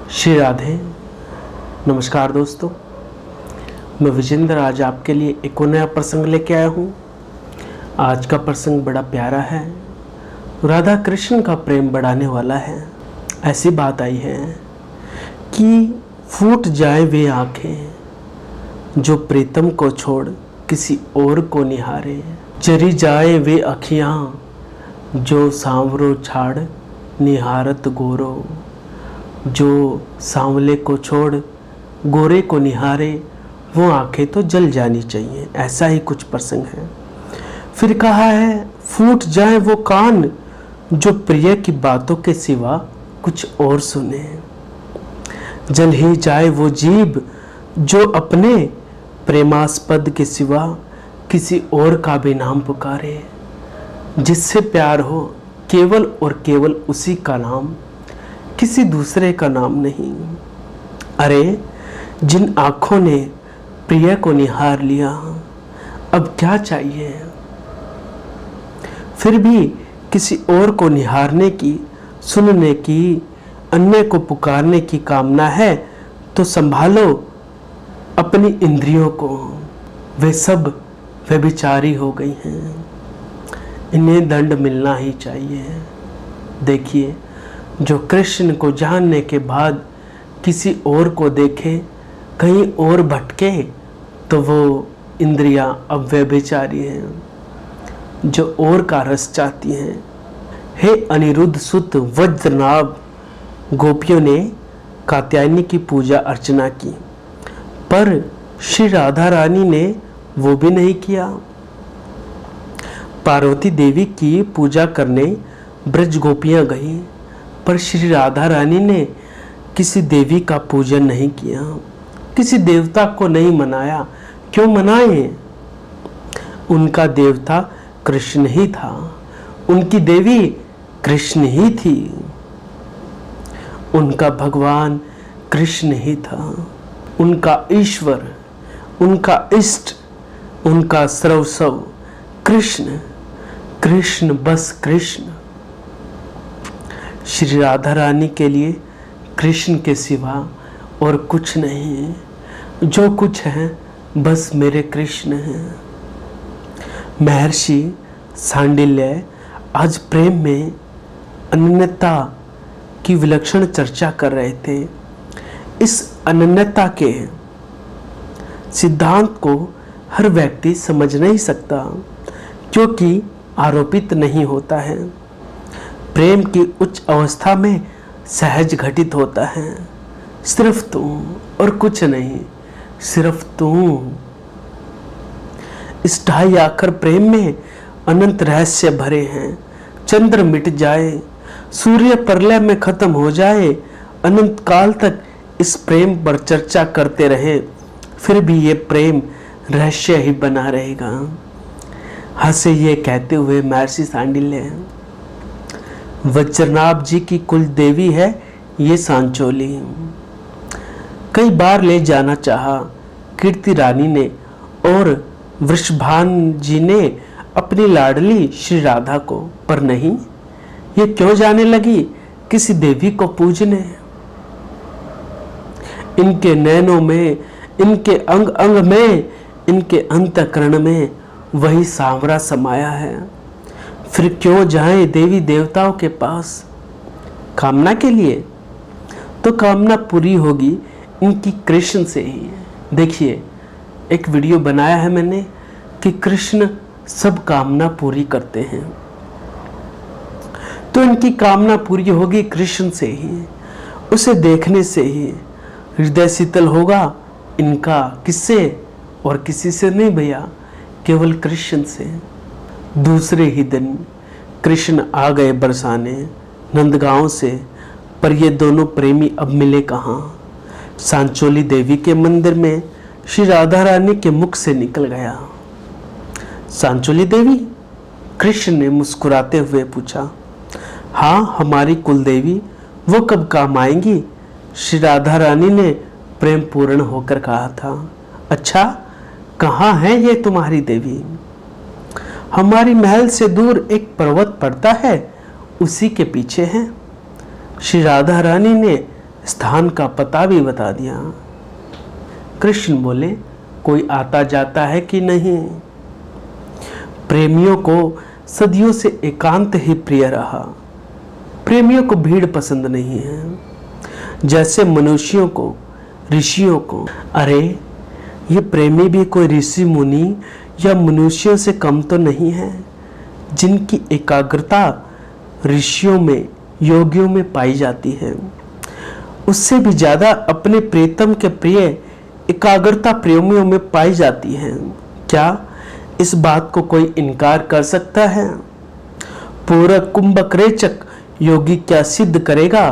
श्री राधे। नमस्कार दोस्तों, मैं विजेंद्र आज आपके लिए एक और नया प्रसंग लेके आया हूँ। आज का प्रसंग बड़ा प्यारा है, राधा कृष्ण का प्रेम बढ़ाने वाला है। ऐसी बात आई है कि फूट जाए वे आँखें जो प्रीतम को छोड़ किसी और को निहारे, जरी जाए वे अखियाँ जो सांवरो छाड़ निहारत गोरो, जो सांवले को छोड़ गोरे को निहारे वो आंखें तो जल जानी चाहिए। ऐसा ही कुछ प्रसंग है। फिर कहा है फूट जाए वो कान जो प्रिय की बातों के सिवा कुछ और सुने, जल ही जाए वो जीभ जो अपने प्रेमास्पद के सिवा किसी और का भी नाम पुकारे, जिससे प्यार हो केवल और केवल उसी का नाम, किसी दूसरे का नाम नहीं। अरे जिन आँखों ने प्रिय को निहार लिया, अब क्या चाहिए। फिर भी किसी और को निहारने की, सुनने की, अन्य को पुकारने की कामना है तो संभालो अपनी इंद्रियों को। वे सब व्यभिचारी हो गई हैं, इन्हें दंड मिलना ही चाहिए। देखिए, जो कृष्ण को जानने के बाद किसी और को देखे, कहीं और भटके, तो वो इंद्रियां अब व्यभिचारी हैं, जो और का रस चाहती हैं। हे अनिरुद्ध सुत वज्रनाभ, गोपियों ने कात्यायनी की पूजा अर्चना की, पर श्री राधा रानी ने वो भी नहीं किया। पार्वती देवी की पूजा करने ब्रज गोपियां गईं, पर श्री राधा रानी ने किसी देवी का पूजन नहीं किया, किसी देवता को नहीं मनाया। क्यों मनाए? उनका देवता कृष्ण ही था, उनकी देवी कृष्ण ही थी, उनका भगवान कृष्ण ही था, उनका ईश्वर, उनका इष्ट, उनका सर्वस्व कृष्ण, कृष्ण बस कृष्ण। श्री राधा रानी के लिए कृष्ण के सिवा और कुछ नहीं है, जो कुछ है बस मेरे कृष्ण हैं। महर्षि सांडिल्य आज प्रेम में अनन्यता की विलक्षण चर्चा कर रहे थे। इस अनन्यता के सिद्धांत को हर व्यक्ति समझ नहीं सकता, क्योंकि आरोपित नहीं होता है। प्रेम की उच्च अवस्था में सहज घटित होता है। सिर्फ तू और कुछ नहीं, सिर्फ तू। इस ढाई आखर प्रेम में अनंत रहस्य भरे हैं। चंद्र मिट जाए, सूर्य प्रलय में खत्म हो जाए, अनंत काल तक इस प्रेम पर चर्चा करते रहे, फिर भी ये प्रेम रहस्य ही बना रहेगा। हंसे ये कहते हुए महर्षि सांडिल्य, वज्रनाभ जी की कुल देवी है ये सांचोली। कई बार ले जाना चाहा कीर्ति रानी ने और वृषभान जी ने अपनी लाडली श्री राधा को, पर नहीं, ये क्यों जाने लगी किसी देवी को पूजने। इनके नैनों में, इनके अंग अंग में, इनके अंतःकरण में वही सांवरा समाया है। फिर क्यों जाएं देवी देवताओं के पास कामना के लिए? तो कामना पूरी होगी इनकी कृष्ण से ही। देखिए, एक वीडियो बनाया है मैंने कि कृष्ण सब कामना पूरी करते हैं, तो इनकी कामना पूरी होगी कृष्ण से ही। उसे देखने से ही हृदय शीतल होगा इनका। किससे? और किसी से नहीं भैया, केवल कृष्ण से। दूसरे ही दिन कृष्ण आ गए बरसाने नंदगांव से, पर ये दोनों प्रेमी अब मिले कहाँ। सांचोली देवी के मंदिर में श्री राधा रानी के मुख से निकल गया, सांचोली देवी? कृष्ण ने मुस्कुराते हुए पूछा। हाँ, हमारी कुल देवी, वो कब काम आएंगी? श्री राधा रानी ने प्रेम पूर्ण होकर कहा था। अच्छा, कहाँ है ये तुम्हारी देवी? हमारी महल से दूर एक पर्वत पड़ता है, उसी के पीछे है। श्री राधा रानी ने स्थान का पता भी बता दिया। कृष्ण बोले, कोई आता जाता है कि नहीं? प्रेमियों को सदियों से एकांत ही प्रिय रहा। प्रेमियों को भीड़ पसंद नहीं है, जैसे मनुष्यों को, ऋषियों को। अरे ये प्रेमी भी कोई ऋषि मुनि या मनुष्यों से कम तो नहीं है, जिनकी एकाग्रता ऋषियों में, योगियों में पाई जाती है। उससे भी ज्यादा अपने प्रीतम के प्रिय एकाग्रता प्रेमियों में पाई जाती है। क्या इस बात को कोई इनकार कर सकता है? पूरा कुंभकरेचक योगी क्या सिद्ध करेगा?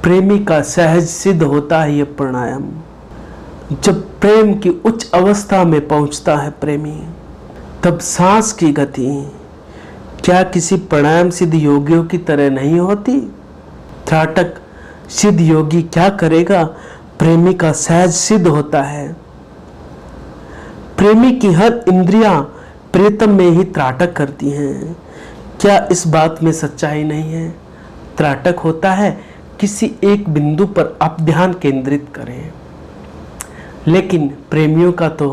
प्रेमी का सहज सिद्ध होता है यह प्राणायाम। जब प्रेम की उच्च अवस्था में पहुंचता है प्रेमी, तब सांस की गति क्या किसी प्राणायाम सिद्ध योगियों की तरह नहीं होती? त्राटक सिद्ध योगी क्या करेगा? प्रेमी का सहज सिद्ध होता है। प्रेमी की हर इंद्रियां प्रीतम में ही त्राटक करती हैं। क्या इस बात में सच्चाई नहीं है? त्राटक होता है किसी एक बिंदु पर आप ध्यान केंद्रित करें, लेकिन प्रेमियों का तो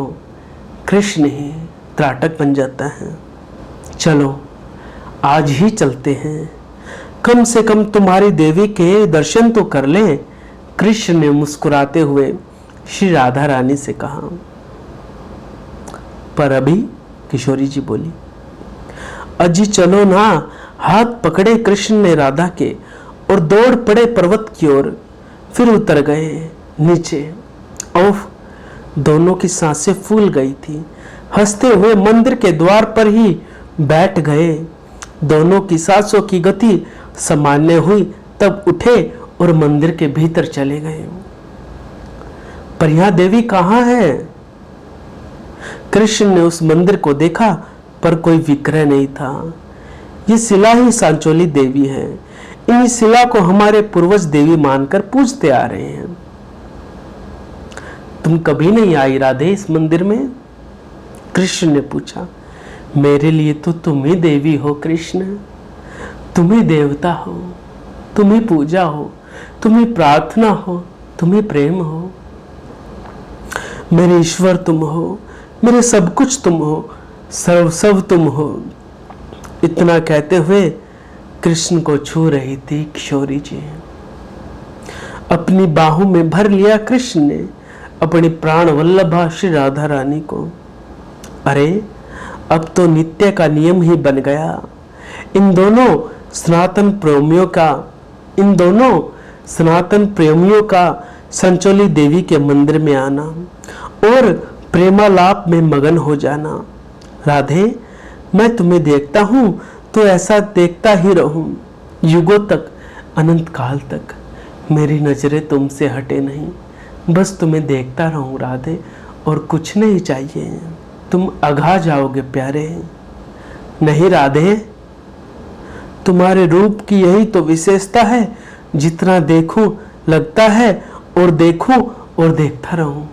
कृष्ण ही त्राटक बन जाता है। चलो आज ही चलते हैं, कम से कम तुम्हारी देवी के दर्शन तो कर लें। कृष्ण ने मुस्कुराते हुए श्री राधा रानी से कहा। पर अभी किशोरी जी बोली, अजी चलो ना। हाथ पकड़े कृष्ण ने राधा के और दौड़ पड़े पर्वत की ओर। फिर उतर गए नीचे। ओफ, दोनों की सांसें फूल गई थी। हंसते हुए मंदिर के द्वार पर ही बैठ गए। दोनों की सांसों की गति सामान्य हुई, तब उठे और मंदिर के भीतर चले गए। पर यहां देवी कहाँ है? कृष्ण ने उस मंदिर को देखा, पर कोई विग्रह नहीं था। ये शिला ही सांचोली देवी है। इन्हीं शिला को हमारे पूर्वज देवी मानकर पूजते आ रहे हैं। तुम कभी नहीं आई राधे इस मंदिर में? कृष्ण ने पूछा। मेरे लिए तो तुम ही देवी हो कृष्ण, तुम ही देवता हो, तुम ही पूजा हो, तुम ही प्रार्थना हो, तुम ही प्रेम हो। मेरे ईश्वर तुम हो, मेरे सब कुछ तुम हो, सब तुम हो। इतना कहते हुए कृष्ण को छू रही थी किशोरी जी। अपनी बाहों में भर लिया कृष्ण ने अपनी प्राण वल्लभा श्री राधा रानी को। अरे अब तो नित्य का नियम ही बन गया। इन दोनों सनातन प्रेमियों का संचोली देवी के मंदिर में आना और प्रेमालाप में मगन हो जाना। राधे, मैं तुम्हें देखता हूं तो ऐसा देखता ही रहूं, युगों तक, अनंत काल तक। मेरी नजरें तुमसे हटे नहीं, बस तुम्हें देखता रहूं राधे, और कुछ नहीं चाहिए। तुम अघा जाओगे प्यारे। नहीं राधे, तुम्हारे रूप की यही तो विशेषता है। जितना देखूं लगता है और देखूं और देखता रहूं।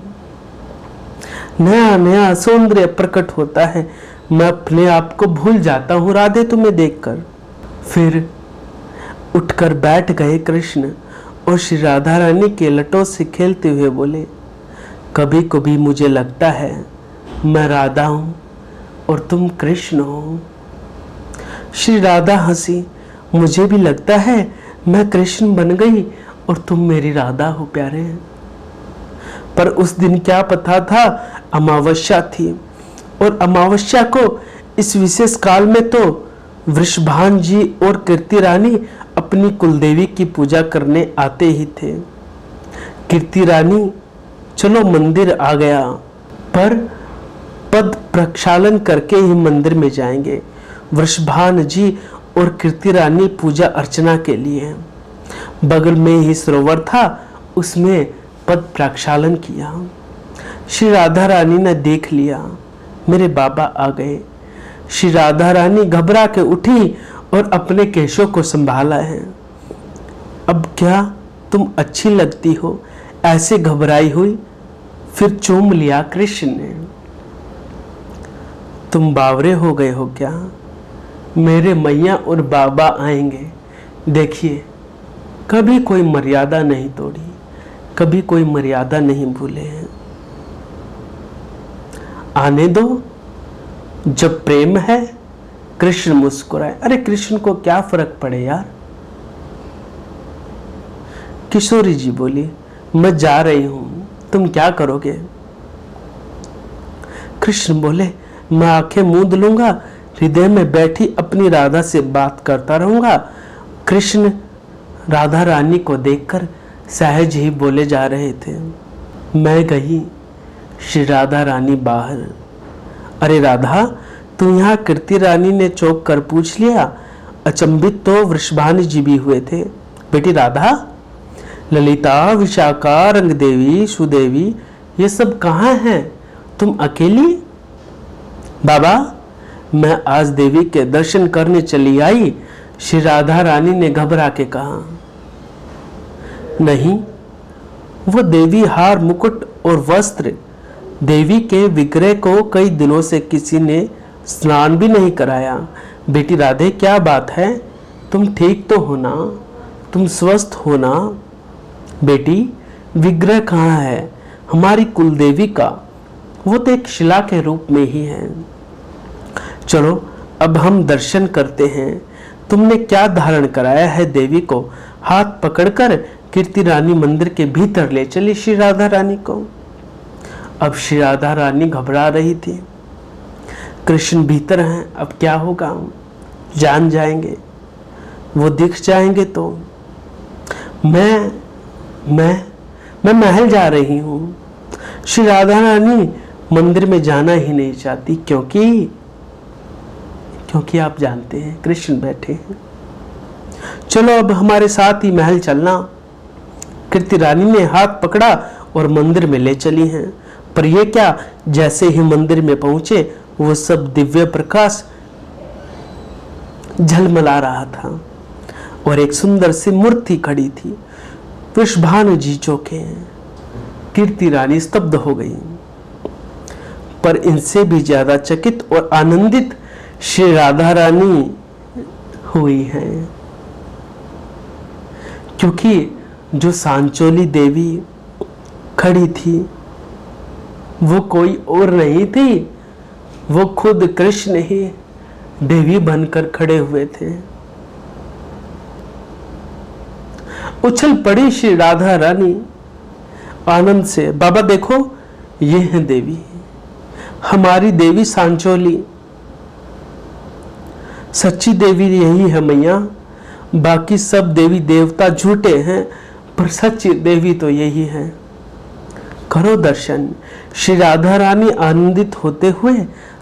नया नया सौंदर्य प्रकट होता है। मैं अपने आप को भूल जाता हूं राधे तुम्हें देखकर। फिर उठकर बैठ गए कृष्ण और श्री राधा रानी के लटों से खेलते हुए बोले, कभी कभी मुझे लगता है मैं राधा हूं और तुम कृष्ण हो। श्री राधा हंसी। मुझे भी लगता है मैं कृष्ण बन गई और तुम मेरी राधा हो प्यारे। पर उस दिन क्या पता था, अमावस्या थी, और अमावस्या को इस विशेष काल में तो वृषभान जी और कीर्ति रानी अपनी कुलदेवी की पूजा करने आते ही थे। कीर्ति रानी चलो मंदिर आ गया, पर पद प्रक्षालन करके ही मंदिर में जाएंगे। वृषभान जी और कीर्ति रानी पूजा अर्चना के लिए। बगल में ही सरोवर था, उसमें पद प्रक्षालन किया। श्री राधा रानी ने देख लिया मेरे बाबा आ गए। श्री राधा रानी घबरा के उठी और अपने केशों को संभाला है। अब क्या तुम अच्छी लगती हो, ऐसे घबराई हुई। फिर चूम लिया कृष्ण ने। तुम बावरे हो गए हो क्या? मेरे मैया और बाबा आएंगे। देखिए, कभी कोई मर्यादा नहीं तोड़ी। कभी कोई मर्यादा नहीं भूले हैं। आने दो, जब प्रेम है कृष्ण मुस्कुराए। अरे कृष्ण को क्या फर्क पड़े यार। किशोरी जी बोली, मैं जा रही हूं, तुम क्या करोगे? कृष्ण बोले, मैं आंखें मूंद लूंगा, हृदय में बैठी अपनी राधा से बात करता रहूंगा। कृष्ण राधा रानी को देखकर सहज ही बोले जा रहे थे। मैं गई, श्री राधा रानी बाहर। अरे राधा, तू यहाँ? कीर्ति रानी ने चौंक कर पूछ लिया। अचंभित तो वृषभानु जी भी हुए थे। बेटी राधा, ललिता, विशाखा, रंग देवी, सुदेवी, ये सब कहाँ हैं? तुम अकेली? बाबा, मैं आज देवी के दर्शन करने चली आई, श्री राधा रानी ने घबरा के कहा। नहीं, वो देवी हार, मुकुट और वस्त्र, देवी के विग्रह को कई दिनों से किसी ने स्नान भी नहीं कराया। बेटी राधे, क्या बात है? तुम ठीक तो हो ना? तुम स्वस्थ हो ना? बेटी, विग्रह कहाँ है हमारी कुलदेवी का? वो तो एक शिला के रूप में ही है। चलो अब हम दर्शन करते हैं। तुमने क्या धारण कराया है? देवी को हाथ पकड़कर कीर्ति रानी मंदिर के भीतर ले चली श्री राधा रानी को। अब श्री राधा रानी घबरा रही थी। कृष्ण भीतर हैं, अब क्या होगा? जान जाएंगे, वो दिख जाएंगे तो। मैं महल जा रही हूँ। श्री राधा रानी मंदिर में जाना ही नहीं चाहती, क्योंकि आप जानते हैं कृष्ण बैठे हैं। चलो अब हमारे साथ ही महल चलना। कीर्ति रानी ने हाथ पकड़ा और मंदिर में ले चली हैं। पर ये क्या, जैसे ही मंदिर में पहुंचे वो सब दिव्य प्रकाश झलमला रहा था और एक सुंदर सी मूर्ति खड़ी थी। वृषभानु जी चौंके। कीर्ति रानी स्तब्ध हो गई। पर इनसे भी ज्यादा चकित और आनंदित श्री राधा रानी हुई हैं, क्योंकि जो सांचोली देवी खड़ी थी वो कोई और नहीं थी, वो खुद कृष्ण ही देवी बनकर खड़े हुए थे। उछल पड़ी श्री राधा रानी आनंद से। बाबा देखो, ये है देवी, हमारी देवी सांचोली। सच्ची देवी यही है मैया, बाकी सब देवी देवता झूठे हैं, पर सच्ची देवी तो यही है। करो दर्शन। श्री राधा रानी आनंदित होते हुए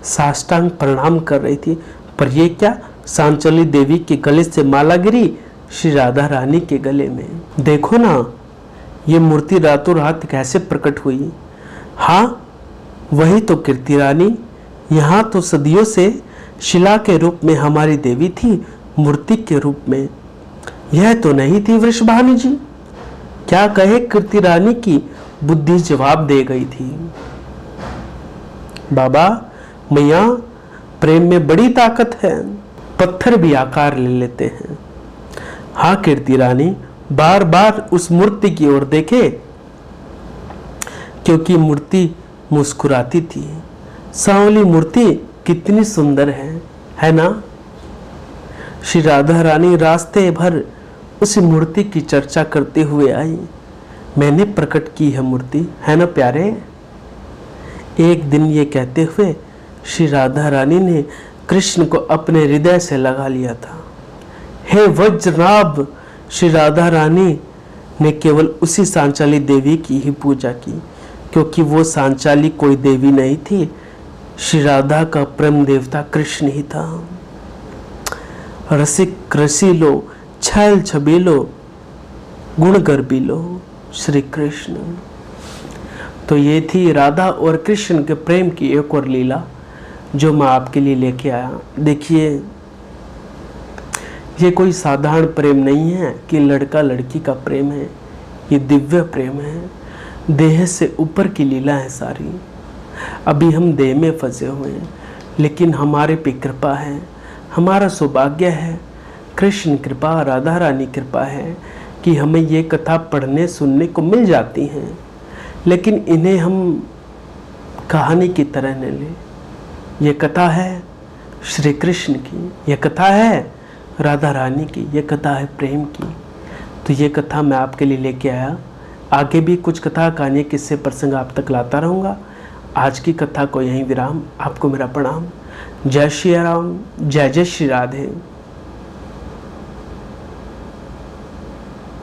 साष्टांग प्रणाम कर रही थी। पर ये क्या, सांचोली देवी के गले से माला गिरी श्री राधा रानी के गले में। देखो ना, ये मूर्ति रातों रात कैसे प्रकट हुई। हाँ, वही तो कीर्ति रानी। यहाँ तो सदियों से शिला के रूप में हमारी देवी थी, मूर्ति के रूप में। यह तो नहीं थी वृषभानु जी। क्या कहे, कीर्ति रानी की बुद्धि जवाब दे गई थी। बाबा, मैया, प्रेम में बड़ी ताकत है, पत्थर भी आकार ले लेते हैं। हाँ कीर्ति रानी, बार बार उस मूर्ति की ओर देखे, क्योंकि मूर्ति मुस्कुराती थी। सांवली मूर्ति कितनी सुंदर है ना? श्री राधा रानी रास्ते भर उस मूर्ति की चर्चा करते हुए आई। मैंने प्रकट की है मूर्ति, है ना प्यारे? एक दिन ये कहते हुए श्री राधा रानी ने कृष्ण को अपने हृदय से लगा लिया था। हे वज्रनाभ, श्री राधा रानी ने केवल उसी सांचाली देवी की ही पूजा की, क्योंकि वो सांचाली कोई देवी नहीं थी, श्री राधा का प्रेम देवता कृष्ण ही था। रसिक रसीलो, छैल छबीलो, गुण गर्बीलो, श्री कृष्ण। तो ये थी राधा और कृष्ण के प्रेम की एक और लीला जो मैं आपके लिए लेके आया। देखिए, ये कोई साधारण प्रेम नहीं है कि लड़का लड़की का प्रेम है, ये दिव्य प्रेम है। देह से ऊपर की लीला है सारी। अभी हम देह में फंसे हुए हैं, लेकिन हमारे पे कृपा है, हमारा सौभाग्य है, कृष्ण कृपा, राधा रानी कृपा है कि हमें ये कथा पढ़ने सुनने को मिल जाती हैं, लेकिन इन्हें हम कहानी की तरह न लें। ये कथा है श्री कृष्ण की, ये कथा है राधा रानी की, ये कथा है प्रेम की। तो ये कथा मैं आपके लिए लेके आया। आगे भी कुछ कथा कहानी किस्से प्रसंग आप तक लाता रहूँगा। आज की कथा को यहीं विराम। आपको मेरा प्रणाम। जय श्री राम, जय जय श्री राधे।